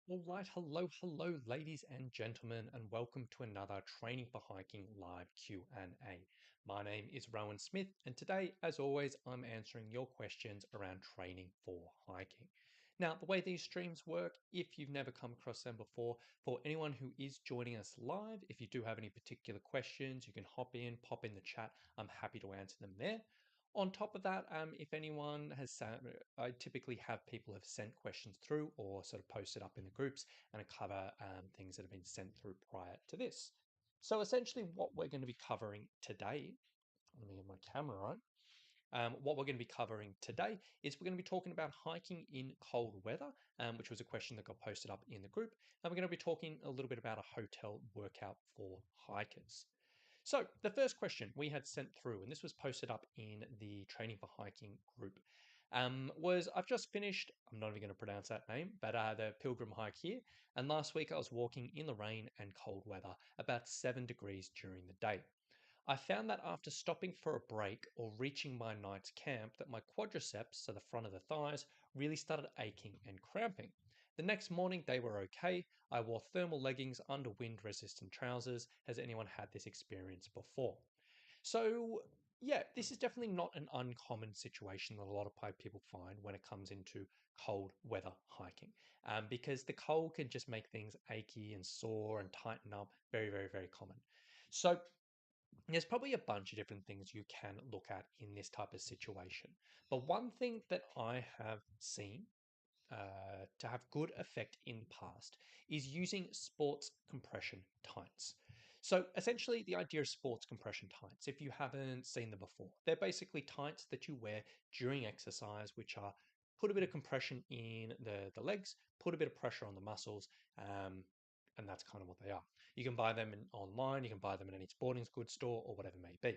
All right, hello, ladies and gentlemen, and welcome to another Training for Hiking live Q&A. My name is Rowan Smith, and today, as always, I'm answering your questions around training for hiking. Now, the way these streams work, if you've never come across them before, for anyone who is joining us live, if you do have any particular questions, you can hop in, pop in the chat. I'm happy to answer them there. On top of that, if anyone has, I typically have people have sent questions through or sort of posted up in the groups, and I cover things that have been sent through prior to this. So essentially, what we're going to be covering today, let me get my camera on. What we're going to be covering today is we're going to be talking about hiking in cold weather, which was a question that got posted up in the group, and we're going to be talking a little bit about a hotel workout for hikers. So the first question we had sent through, and this was posted up in the Training for Hiking group, was I've just finished, I'm not even going to pronounce that name, but the pilgrim hike here. And last week I was walking in the rain and cold weather, about 7 degrees during the day. I found that after stopping for a break or reaching my night's camp that my quadriceps, so the front of the thighs, really started aching and cramping. The next morning they were okay. I wore thermal leggings under wind resistant trousers. Has anyone had this experience before? So, yeah, this is definitely not an uncommon situation that a lot of people find when it comes into cold weather hiking, because the cold can just make things achy and sore and tighten up. Very, very, very common. So, there's probably a bunch of different things you can look at in this type of situation. But one thing that I have seen to have good effect in the past is using sports compression tights. So essentially, the idea of sports compression tights, if you haven't seen them before, they're basically tights that you wear during exercise, which are put a bit of compression in the legs, put a bit of pressure on the muscles, um, and that's kind of what they are. You can buy them online, you can buy them in any sporting goods store or whatever it may be.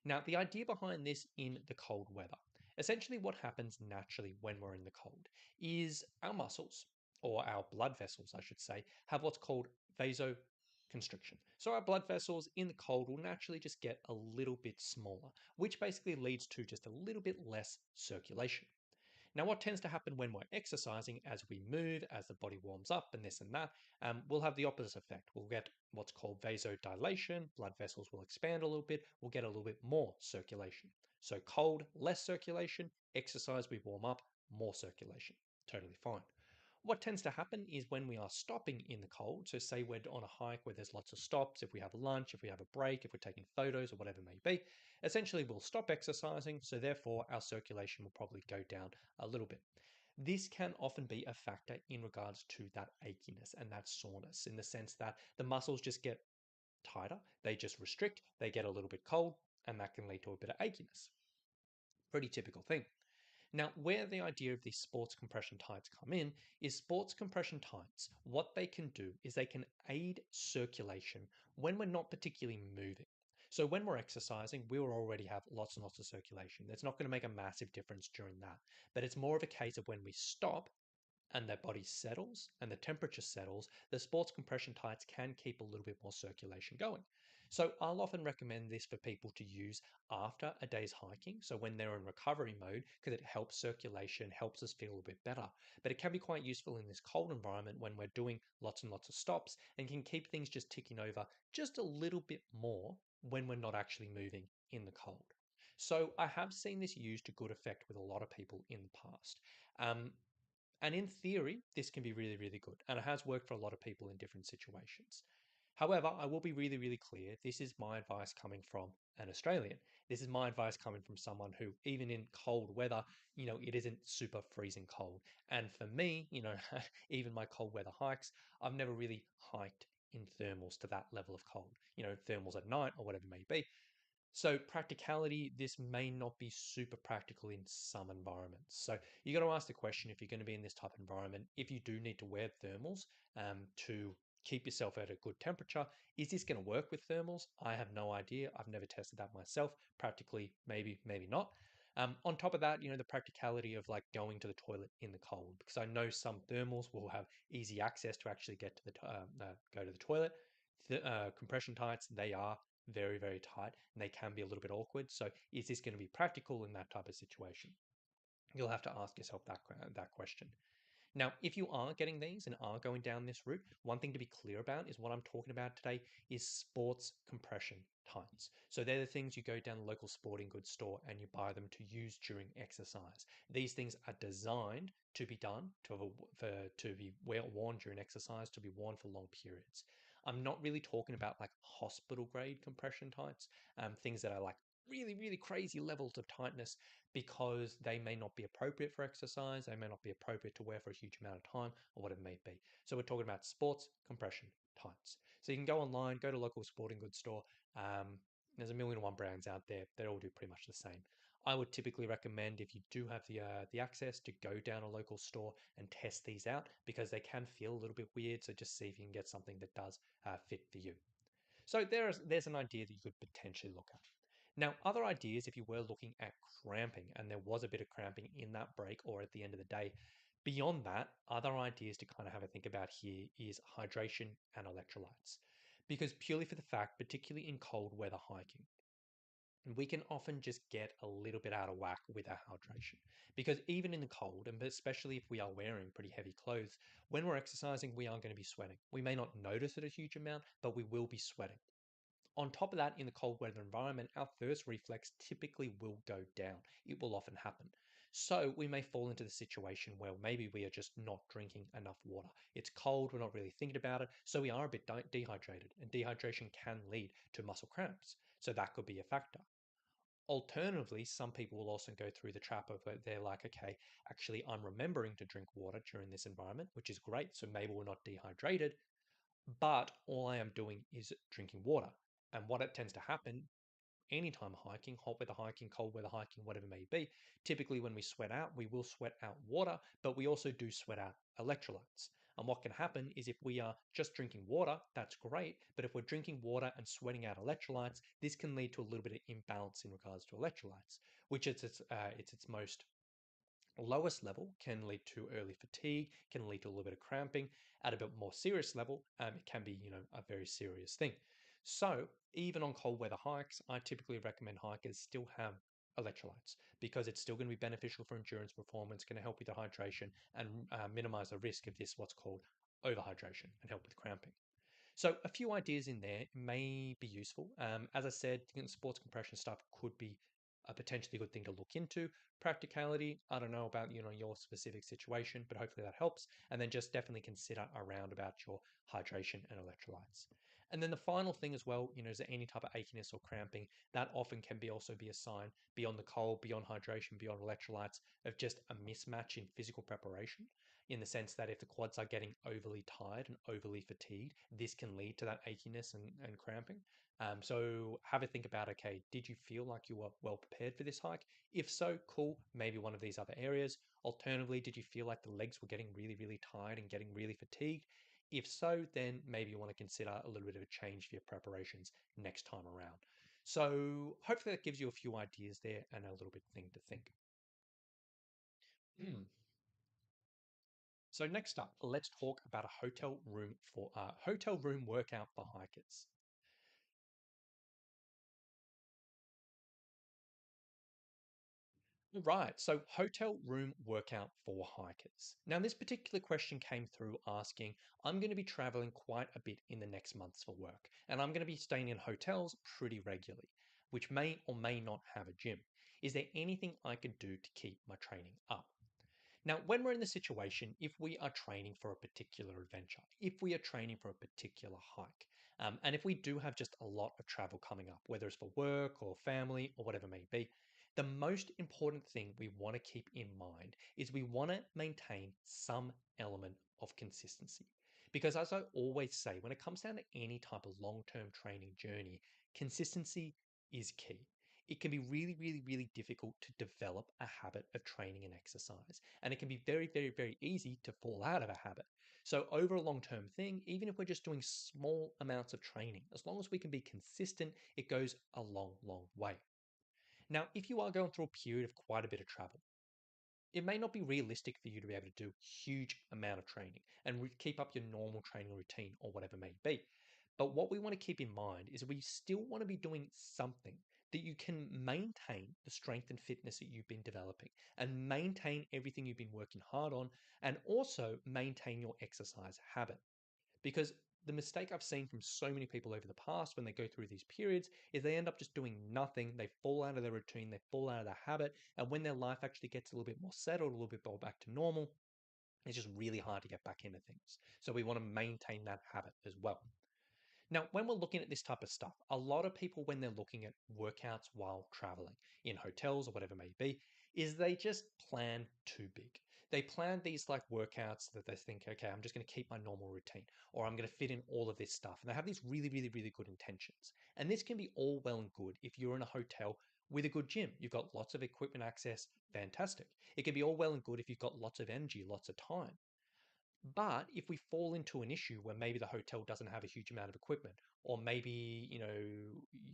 Now, the idea behind this in the cold weather, essentially what happens naturally when we're in the cold is our muscles, or our blood vessels, I should say, have what's called vasoconstriction. So our blood vessels in the cold will naturally just get a little bit smaller, which basically leads to just a little bit less circulation. Now, what tends to happen when we're exercising as we move, as the body warms up and this and that, we'll have the opposite effect. We'll get what's called vasodilation. Blood vessels will expand a little bit. We'll get a little bit more circulation. So cold, less circulation. Exercise, we warm up, more circulation. Totally fine. What tends to happen is when we are stopping in the cold, so say we're on a hike where there's lots of stops, if we have lunch, if we have a break, if we're taking photos or whatever it may be, essentially we'll stop exercising, so therefore our circulation will probably go down a little bit. This can often be a factor in regards to that achiness and that soreness, in the sense that the muscles just get tighter, they just restrict, they get a little bit cold, and that can lead to a bit of achiness. Pretty typical thing. Now, where the idea of these sports compression tights come in is sports compression tights. What they can do is they can aid circulation when we're not particularly moving. So when we're exercising, we will already have lots and lots of circulation. That's not going to make a massive difference during that. But it's more of a case of when we stop and their body settles and the temperature settles, the sports compression tights can keep a little bit more circulation going. So I'll often recommend this for people to use after a day's hiking. So when they're in recovery mode, because it helps circulation, helps us feel a bit better. But it can be quite useful in this cold environment when we're doing lots and lots of stops and can keep things just ticking over just a little bit more when we're not actually moving in the cold. So I have seen this used to good effect with a lot of people in the past. Um, and in theory, this can be really, really good. And it has worked for a lot of people in different situations. However, I will be really, really clear. This is my advice coming from an Australian. This is my advice coming from someone who, even in cold weather, it isn't super freezing cold. And for me, even my cold weather hikes, I've never really hiked in thermals to that level of cold. Thermals at night or whatever it may be. So practicality, this may not be super practical in some environments. So you got to ask the question if you're going to be in this type of environment, if you do need to wear thermals to keep yourself at a good temperature, is this going to work with thermals? I have no idea. I've never tested that myself. Practically, maybe, maybe not. On top of that, the practicality of like going to the toilet in the cold, because I know some thermals will have easy access to actually get to go to the toilet. Compression tights, they are very, very tight and they can be a little bit awkward. So is this going to be practical in that type of situation? You'll have to ask yourself that question. Now, if you are getting these and are going down this route, one thing to be clear about is what I'm talking about today is sports compression tights. So they're the things you go down the local sporting goods store and you buy them to use during exercise. These things are designed to be done to be worn during exercise, to be worn for long periods. I'm not really talking about like hospital grade compression tights, things that are like really, really crazy levels of tightness because they may not be appropriate for exercise, they may not be appropriate to wear for a huge amount of time, or whatever it may be. So we're talking about sports compression tights. So you can go online, go to a local sporting goods store. Um, there's a million and one brands out there. They all do pretty much the same. I would typically recommend if you do have the access to go down a local store and test these out because they can feel a little bit weird. So just see if you can get something that does fit for you. So there's an idea that you could potentially look at. Now, other ideas, if you were looking at cramping and there was a bit of cramping in that break or at the end of the day, beyond that, other ideas to kind of have a think about here is hydration and electrolytes. Because purely for the fact, particularly in cold weather hiking, we can often just get a little bit out of whack with our hydration. Because even in the cold, and especially if we are wearing pretty heavy clothes, when we're exercising, we are going to be sweating. We may not notice it a huge amount, but we will be sweating. On top of that, in the cold weather environment, our thirst reflex typically will go down. It will often happen. So we may fall into the situation where maybe we are just not drinking enough water. It's cold, we're not really thinking about it, so we are a bit dehydrated, and dehydration can lead to muscle cramps. So that could be a factor. Alternatively, some people will also go through the trap of where they're like, okay, actually, I'm remembering to drink water during this environment, which is great. So maybe we're not dehydrated, but all I am doing is drinking water. And what it tends to happen anytime hiking, hot weather hiking, cold weather hiking, whatever it may be, typically when we sweat out, we will sweat out water, but we also do sweat out electrolytes. And what can happen is if we are just drinking water, that's great. But if we're drinking water and sweating out electrolytes, this can lead to a little bit of imbalance in regards to electrolytes, which it's its most lowest level can lead to early fatigue, can lead to a little bit of cramping. At a bit more serious level, it can be, a very serious thing. So even on cold weather hikes, I typically recommend hikers still have electrolytes because it's still going to be beneficial for endurance performance, going to help with the hydration and minimize the risk of this, what's called overhydration, and help with cramping. So a few ideas in there may be useful. As I said, sports compression stuff could be a potentially good thing to look into. Practicality, I don't know about your specific situation, but hopefully that helps. And then just definitely consider around about your hydration and electrolytes. And then the final thing as well, is there any type of achiness or cramping that often can be also be a sign beyond the cold, beyond hydration, beyond electrolytes of just a mismatch in physical preparation in the sense that if the quads are getting overly tired and overly fatigued, this can lead to that achiness and cramping. So have a think about, okay, did you feel like you were well prepared for this hike? If so, cool, maybe one of these other areas. Alternatively, did you feel like the legs were getting really, really tired and getting really fatigued? If so, then maybe you want to consider a little bit of a change for your preparations next time around. So hopefully that gives you a few ideas there and a little bit thing to think. So next up, let's talk about a hotel room workout for hikers. Right, so hotel room workout for hikers. Now, this particular question came through asking, I'm going to be traveling quite a bit in the next months for work, and I'm going to be staying in hotels pretty regularly, which may or may not have a gym. Is there anything I could do to keep my training up? Now, when we're in the situation, if we are training for a particular adventure, if we are training for a particular hike, and if we do have just a lot of travel coming up, whether it's for work or family or whatever it may be, the most important thing we want to keep in mind is we want to maintain some element of consistency. Because as I always say, when it comes down to any type of long term training journey, consistency is key. It can be really, really, really difficult to develop a habit of training and exercise. And it can be very, very, very easy to fall out of a habit. So, over a long term thing, even if we're just doing small amounts of training, as long as we can be consistent, it goes a long, long way. Now, if you are going through a period of quite a bit of travel, it may not be realistic for you to be able to do huge amount of training and keep up your normal training routine or whatever it may be. But what we want to keep in mind is we still want to be doing something. that you can maintain the strength and fitness that you've been developing and maintain everything you've been working hard on and also maintain your exercise habit. Because the mistake I've seen from so many people over the past when they go through these periods is they end up just doing nothing. They fall out of their routine, they fall out of their habit. And when their life actually gets a little bit more settled, a little bit more back to normal, it's just really hard to get back into things. So we want to maintain that habit as well. Now, when we're looking at this type of stuff, a lot of people, when they're looking at workouts while traveling in hotels or whatever it may be, is they just plan too big. They plan these like workouts that they think, okay, I'm just going to keep my normal routine or I'm going to fit in all of this stuff. And they have these really, really, really good intentions. And this can be all well and good if you're in a hotel with a good gym. You've got lots of equipment access, fantastic. It can be all well and good if you've got lots of energy, lots of time. But if we fall into an issue where maybe the hotel doesn't have a huge amount of equipment, or maybe,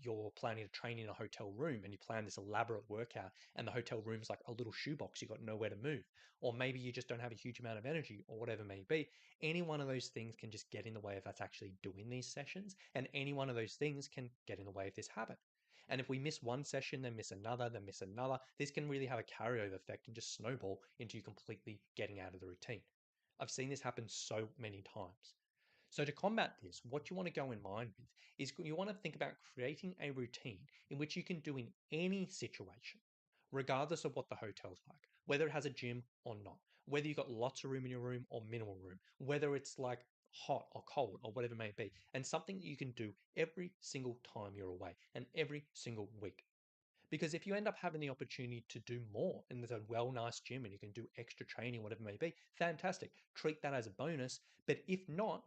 you're planning to train in a hotel room and you plan this elaborate workout and the hotel room is like a little shoebox, you got nowhere to move, or maybe you just don't have a huge amount of energy or whatever it may be, any one of those things can just get in the way of us actually doing these sessions. And any one of those things can get in the way of this habit. And if we miss one session, then miss another, this can really have a carryover effect and just snowball into you completely getting out of the routine. I've seen this happen so many times. So, to combat this, what you want to go in mind with is you want to think about creating a routine in which you can do in any situation, regardless of what the hotel's like, whether it has a gym or not, whether you've got lots of room in your room or minimal room, whether it's like hot or cold or whatever it may be, and something that you can do every single time you're away and every single week. Because if you end up having the opportunity to do more and there's a well nice gym and you can do extra training, whatever it may be, fantastic. Treat that as a bonus. But if not,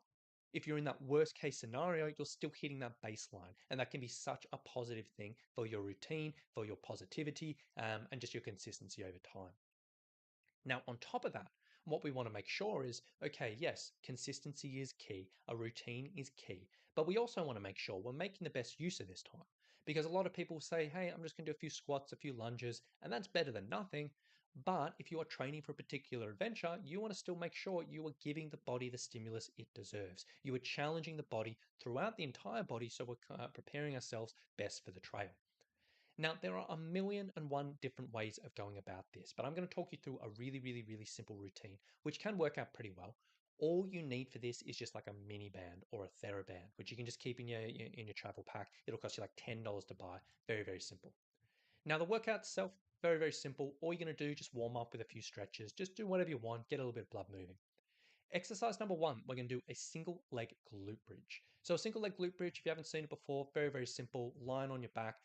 if you're in that worst case scenario, you're still hitting that baseline. And that can be such a positive thing for your routine, for your positivity, and just your consistency over time. Now, on top of that, what we want to make sure is okay, yes, consistency is key, a routine is key, but we also want to make sure we're making the best use of this time. Because a lot of people say, hey, I'm just going to do a few squats, a few lunges, and that's better than nothing. But if you are training for a particular adventure, you want to still make sure you are giving the body the stimulus it deserves. You are challenging the body throughout the entire body so we're preparing ourselves best for the trail. Now, there are a million and one different ways of going about this, but I'm going to talk you through a really, really, really simple routine, which can work out pretty well. All you need for this is just like a mini band or a TheraBand, which you can just keep in your travel pack. It'll cost you like $10 to buy. Very, very simple. Now, the workout itself, very, very simple. All you're going to do, just warm up with a few stretches. Just do whatever you want, get a little bit of blood moving. Exercise number one, we're going to do a single leg glute bridge. So a single leg glute bridge, if you haven't seen it before, very, very simple. Lying on your back,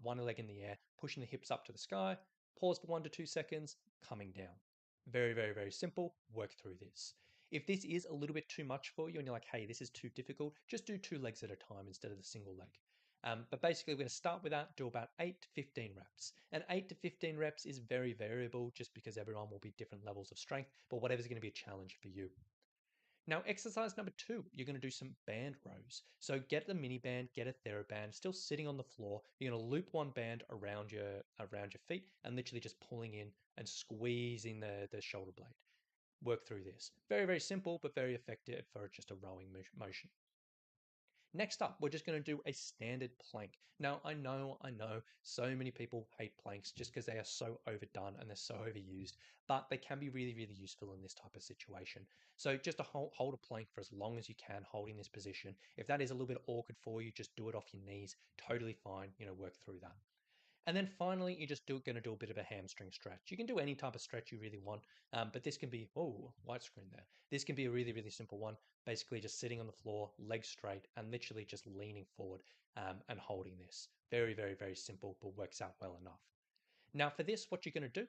one leg in the air, pushing the hips up to the sky, pause for 1 to 2 seconds, coming down. Very, very, very simple. Work through this. If this is a little bit too much for you and you're like, hey, this is too difficult, just do 2 legs at a time instead of the single leg. But basically, we're going to start with that, do about 8 to 15 reps. And 8 to 15 reps is very variable just because everyone will be different levels of strength, but whatever's going to be a challenge for you. Now, exercise number two, you're going to do some band rows. So get the mini band, get a TheraBand, still sitting on the floor. You're going to loop one band around your feet and literally just pulling in and squeezing the shoulder blade. Work through this. Very, very simple, but very effective for just a rowing motion. Next up, we're just going to do a standard plank. Now, I know so many people hate planks just because they are so overdone and they're so overused, but they can be really, really useful in this type of situation. So just to hold a plank for as long as you can, holding this position. If that is a little bit awkward for you, just do it off your knees. Totally fine. Work through that. And then finally, you're just going to do a bit of a hamstring stretch. You can do any type of stretch you really want, but this can be, oh, white screen there. This can be a really, really simple one. Basically, just sitting on the floor, legs straight, and literally just leaning forward and holding this. Very, very, very simple, but works out well enough. Now, for this, what you're going to do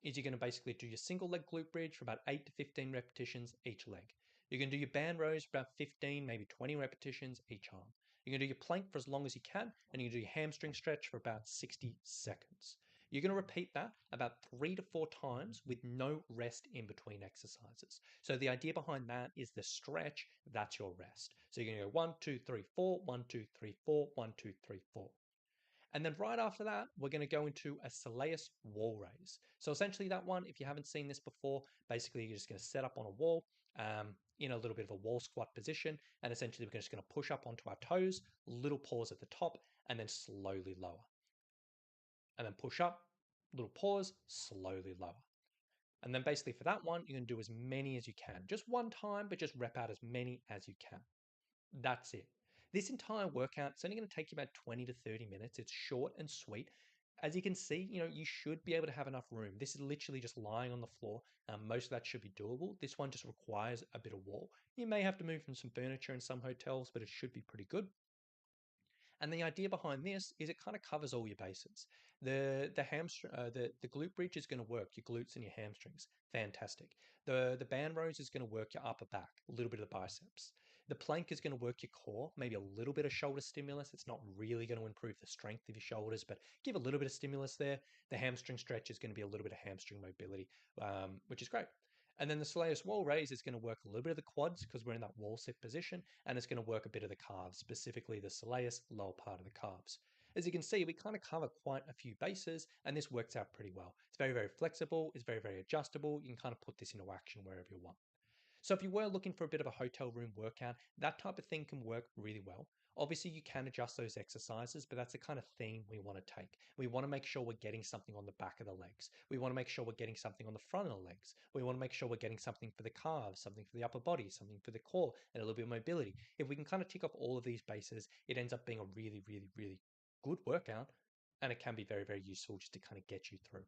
is you're going to basically do your single leg glute bridge for about 8 to 15 repetitions each leg. You're going to do your band rows for about 15, maybe 20 repetitions each arm. You're going to do your plank for as long as you can, and you're going to do your hamstring stretch for about 60 seconds. You're going to repeat that about 3 to 4 times with no rest in between exercises. So the idea behind that is the stretch, that's your rest. So you're going to go 1, 2, 3, 4, 1, 2, 3, 4, 1, 2, 3, 4. And then right after that, we're going to go into a Soleus wall raise. So essentially that one, if you haven't seen this before, basically you're just going to set up on a wall in a little bit of a wall squat position. And essentially we're just going to push up onto our toes, little pause at the top, and then slowly lower. and then push up, little pause, slowly lower. And then basically for that one, you're going to do as many as you can. Just one time, but just rep out as many as you can. That's it. This entire workout, it's only going to take you about 20 to 30 minutes. It's short and sweet. As you can see, you should be able to have enough room. This is literally just lying on the floor. Most of that should be doable. This one just requires a bit of wall. You may have to move from some furniture in some hotels, but it should be pretty good. And the idea behind this is it kind of covers all your bases. The glute bridge is going to work your glutes and your hamstrings. Fantastic. The band rows is going to work your upper back, a little bit of the biceps. The plank is going to work your core, maybe a little bit of shoulder stimulus. It's not really going to improve the strength of your shoulders, but give a little bit of stimulus there. The hamstring stretch is going to be a little bit of hamstring mobility, which is great. And then the soleus wall raise is going to work a little bit of the quads because we're in that wall sit position, and it's going to work a bit of the calves, specifically the soleus, lower part of the calves. As you can see, we kind of cover quite a few bases, and this works out pretty well. It's very, very flexible. It's very, very adjustable. You can kind of put this into action wherever you want. So if you were looking for a bit of a hotel room workout, that type of thing can work really well. Obviously, you can adjust those exercises, but that's the kind of theme we want to take. We want to make sure we're getting something on the back of the legs. We want to make sure we're getting something on the front of the legs. We want to make sure we're getting something for the calves, something for the upper body, something for the core, and a little bit of mobility. If we can kind of tick off all of these bases, it ends up being a really, really, really good workout, and it can be very, very useful just to kind of get you through.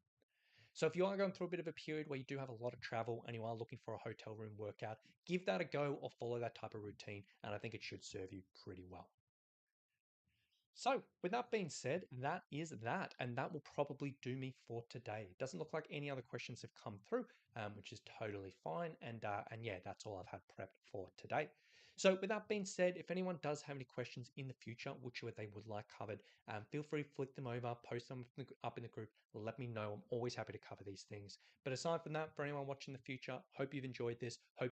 So if you are going through a bit of a period where you do have a lot of travel and you are looking for a hotel room workout, give that a go or follow that type of routine, and I think it should serve you pretty well. So, with that being said, that is that, and that will probably do me for today. It doesn't look like any other questions have come through, which is totally fine. And yeah, that's all I've had prepped for today. So, with that being said, if anyone does have any questions in the future, which they would like covered, feel free to flick them over, post them up in the group. Let me know. I'm always happy to cover these things. But aside from that, for anyone watching the future, hope you've enjoyed this. Hope